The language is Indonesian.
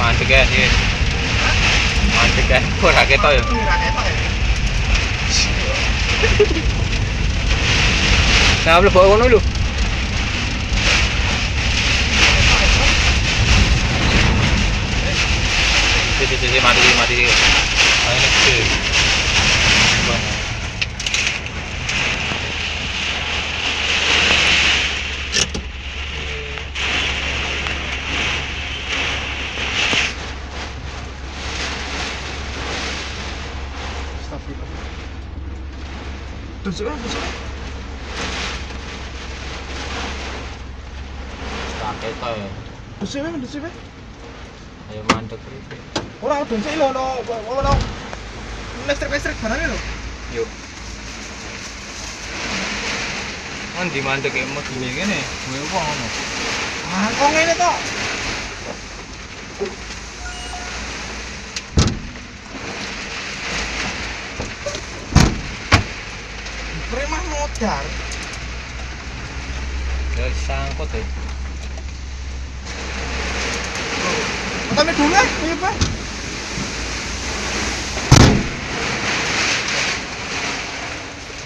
Mandek ya sih. Mandek ya. Ora ketok ya. Nah, mlebu ngono lho. Sisi mati. Ayo nek. Dusuk. Kakek to ya. Dusuk. Ayo mandek iki. Ora dusuk lho ono listrik barane lho. Yuk. Di mandek e medine kene. Kowe apa ngono? Ah, kok ngene to? Premah modar. Ya sangkut ya. Kami dulu ya,